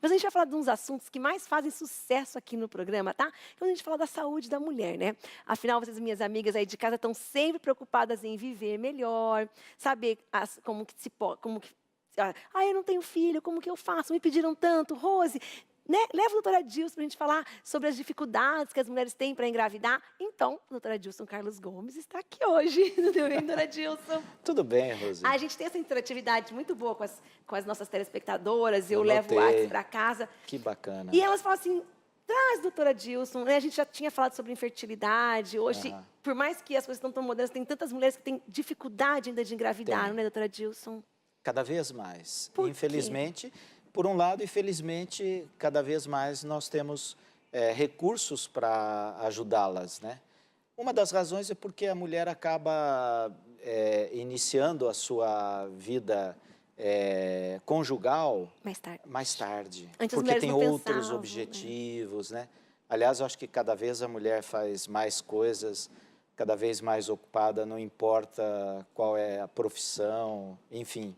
Mas a gente vai falar de uns assuntos que mais fazem sucesso aqui no programa, tá? Quando a gente fala da saúde da mulher, né? Afinal, vocês, minhas amigas aí de casa, estão sempre preocupadas em viver melhor, saber como que se pode, como que eu não tenho filho, como que eu faço? Me pediram tanto, Rose, né? Leva a doutora Dilson para a gente falar sobre as dificuldades que as mulheres têm para engravidar. Então, a doutora Dilson Carlos Gomes está aqui hoje. Tudo bem, doutora Dilson? Tudo bem, Rose. A gente tem essa interatividade muito boa com as nossas telespectadoras. Eu Eu levo o WhatsApp notei. para casa. Que bacana. E elas falam assim, traz, doutora Dilson. Né? A gente já tinha falado sobre infertilidade. Hoje, Aham. por mais que as coisas estão tão modernas, tem tantas mulheres que têm dificuldade ainda de engravidar, Tem. né, doutora Dilson? Cada vez mais. Por quê? Infelizmente, por um lado, infelizmente, cada vez mais nós temos recursos para ajudá-las, né? Uma das razões é porque a mulher acaba iniciando a sua vida conjugal Mais tarde. mais tarde, Antes as porque mulheres tem não outros pensavam, né? objetivos, né? Aliás, eu acho que cada vez a mulher faz mais coisas, cada vez mais ocupada, não importa qual é a profissão, enfim.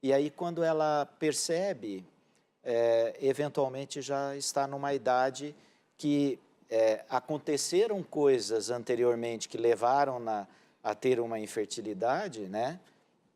E aí, quando ela percebe, eventualmente já está numa idade que aconteceram coisas anteriormente que levaram-na a ter uma infertilidade, né?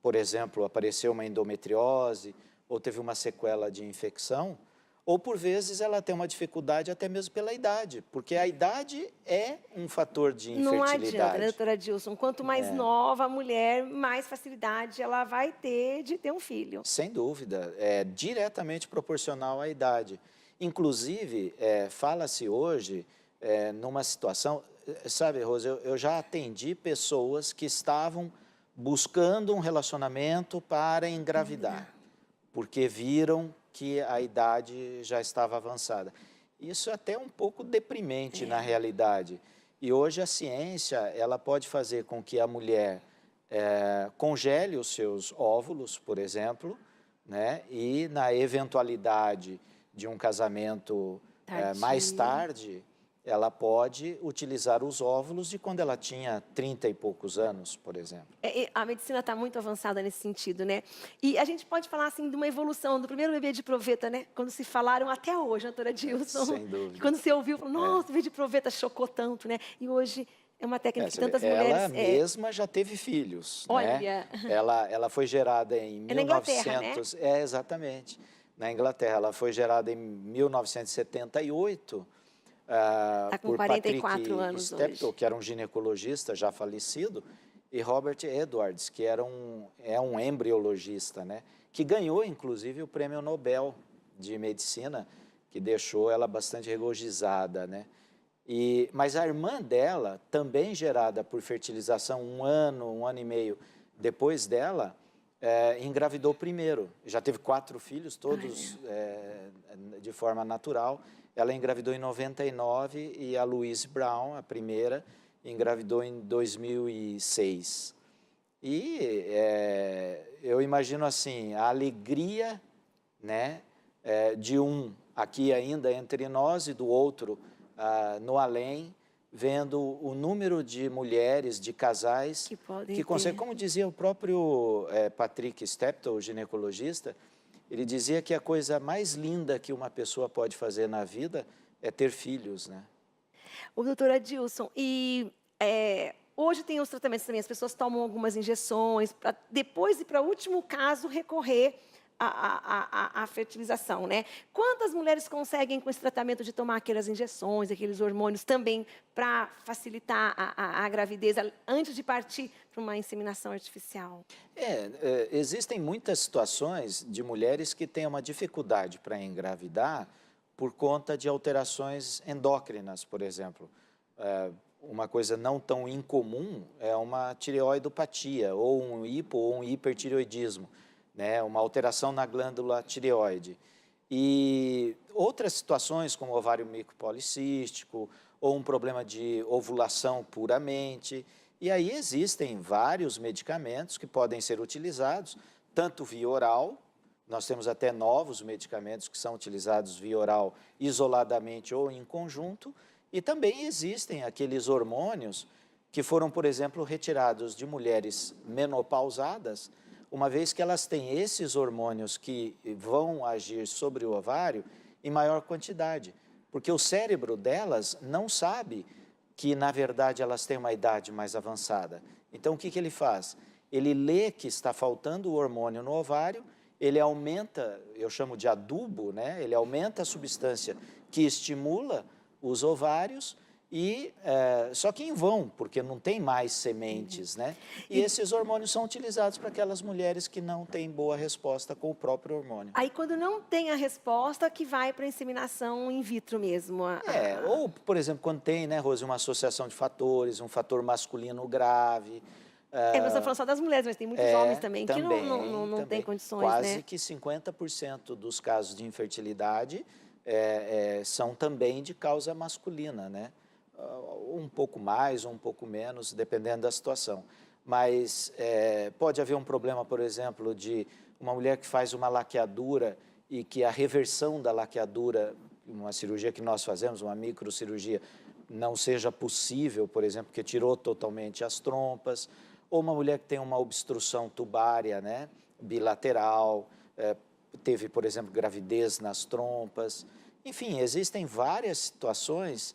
Por exemplo, apareceu uma endometriose, ou teve uma sequela de infecção, ou por vezes ela tem uma dificuldade até mesmo pela idade, porque a idade é um fator de Não adianta, né, infertilidade. doutora Dilson? Quanto mais nova a mulher, mais facilidade ela vai ter de ter um filho. Sem dúvida, é diretamente proporcional à idade. Inclusive, fala-se hoje numa situação, sabe, Rose, eu já atendi pessoas que estavam buscando um relacionamento para engravidar, porque viram que a idade já estava avançada. Isso é até um pouco deprimente na realidade. E hoje a ciência, ela pode fazer com que a mulher congele os seus óvulos, por exemplo, né? E na eventualidade de um casamento mais Tardio. tarde, ela pode utilizar os óvulos de quando ela tinha 30 e poucos anos, por exemplo. A medicina está muito avançada nesse sentido, né? E a gente pode falar assim de uma evolução do primeiro bebê de proveta, né? Quando se falaram até hoje, doutora Dilson. Sem dúvida. Que quando você ouviu, falou, nossa, o bebê de proveta chocou tanto, né? E hoje é uma técnica que Você vê, tantas ela mulheres... mesma já teve filhos, Olha. né? Ela foi gerada em É na Inglaterra, 1900... exatamente. Na Inglaterra, ela foi gerada em 1978... Está com por 44 Patrick anos Steptoe, hoje. que era um ginecologista já falecido, e Robert Edwards, que era um embriologista, né? Que ganhou, inclusive, o Prêmio Nobel de Medicina, que deixou ela bastante regozijada, né? Mas a irmã dela, também gerada por fertilização um ano e meio depois dela, engravidou primeiro. Já teve 4 filhos, todos de forma natural. Ela engravidou em 99 e a Louise Brown, a primeira, engravidou em 2006. Eu imagino assim, a alegria, né, de um aqui ainda entre nós e do outro no além, vendo o número de mulheres, de casais que conseguem, como dizia o próprio Patrick Steptoe, o ginecologista, ele dizia que a coisa mais linda que uma pessoa pode fazer na vida é ter filhos, né? Ô, doutora Dilson, hoje tem os tratamentos também, as pessoas tomam algumas injeções, para depois e para o último caso recorrer à fertilização, né? Quantas mulheres conseguem com esse tratamento de tomar aquelas injeções, aqueles hormônios também para facilitar a gravidez antes de partir para uma inseminação artificial? Existem muitas situações de mulheres que têm uma dificuldade para engravidar por conta de alterações endócrinas, por exemplo. Uma coisa não tão incomum é uma tireoidopatia, ou um ou um hipertireoidismo, né? Uma alteração na glândula tireoide. E outras situações, como ovário micropolicístico, ou um problema de ovulação puramente. E aí existem vários medicamentos que podem ser utilizados, tanto via oral, nós temos até novos medicamentos que são utilizados via oral isoladamente ou em conjunto, e também existem aqueles hormônios que foram, por exemplo, retirados de mulheres menopausadas uma vez que elas têm esses hormônios que vão agir sobre o ovário em maior quantidade, porque o cérebro delas não sabe que, na verdade, elas têm uma idade mais avançada. Então, o que ele faz? Ele lê que está faltando o hormônio no ovário, ele aumenta, eu chamo de adubo, né? Ele aumenta a substância que estimula os ovários, só que em vão, porque não tem mais sementes, né? E esses hormônios são utilizados para aquelas mulheres que não têm boa resposta com o próprio hormônio. Aí, quando não tem a resposta, que vai para a inseminação in vitro mesmo. Ou, por exemplo, quando tem, né, Rose, uma associação de fatores, um fator masculino grave. Nós estamos falando só das mulheres, mas tem muitos homens também que não têm condições, Quase né? que 50% dos casos de infertilidade são também de causa masculina, né? Um pouco mais, um pouco menos, dependendo da situação. Mas pode haver um problema, por exemplo, de uma mulher que faz uma laqueadura e que a reversão da laqueadura, uma cirurgia que nós fazemos, uma microcirurgia, não seja possível, por exemplo, porque tirou totalmente as trompas, ou uma mulher que tem uma obstrução tubária, né, bilateral, teve, por exemplo, gravidez nas trompas. Enfim, existem várias situações,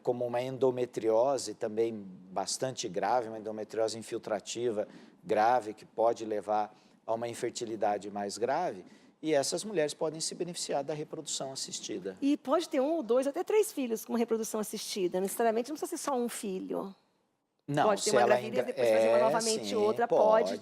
como uma endometriose também bastante grave, uma endometriose infiltrativa grave, que pode levar a uma infertilidade mais grave, e essas mulheres podem se beneficiar da reprodução assistida. E pode ter 1 ou 2, até 3 filhos com reprodução assistida. Necessariamente não precisa ser só um filho. Não, pode ter uma gravidez, depois fazer uma novamente outra, pode,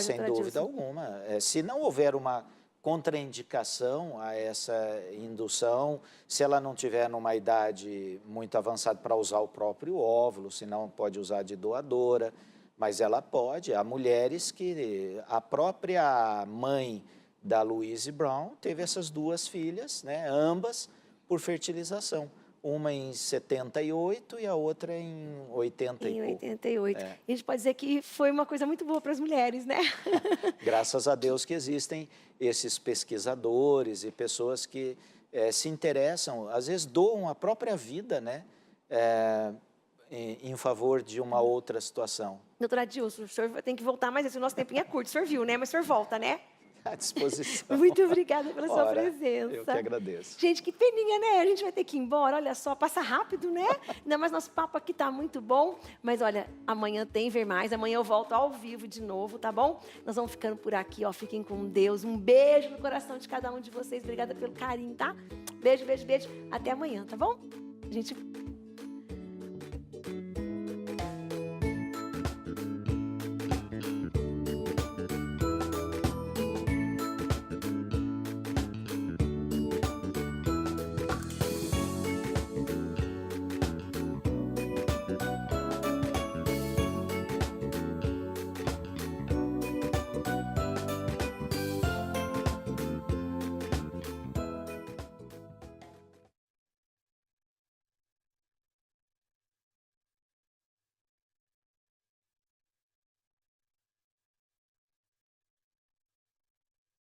sem dúvida alguma. Se não houver uma contraindicação a essa indução, se ela não tiver numa idade muito avançada para usar o próprio óvulo, senão pode usar de doadora, mas ela pode. Há mulheres que a própria mãe da Louise Brown teve essas 2 filhas, né, ambas por fertilização. Uma em 78 e a outra em 80 em e pouco. 88. A gente pode dizer que foi uma coisa muito boa para as mulheres, né? Graças a Deus que existem esses pesquisadores e pessoas que se interessam, às vezes doam a própria vida, né, em favor de uma outra situação. Doutora Dilson, o senhor tem que voltar, mas esse nosso tempinho é curto, o senhor viu, né? Mas o senhor volta, né? À disposição. Muito obrigada pela sua presença. Eu que agradeço. Gente, que peninha, né? A gente vai ter que ir embora, olha só, passa rápido, né? Ainda mais nosso papo aqui tá muito bom. Mas olha, amanhã tem Ver Mais, amanhã eu volto ao vivo de novo, tá bom? Nós vamos ficando por aqui, ó, fiquem com Deus. Um beijo no coração de cada um de vocês, obrigada pelo carinho, tá? Beijo, beijo, beijo. Até amanhã, tá bom? A gente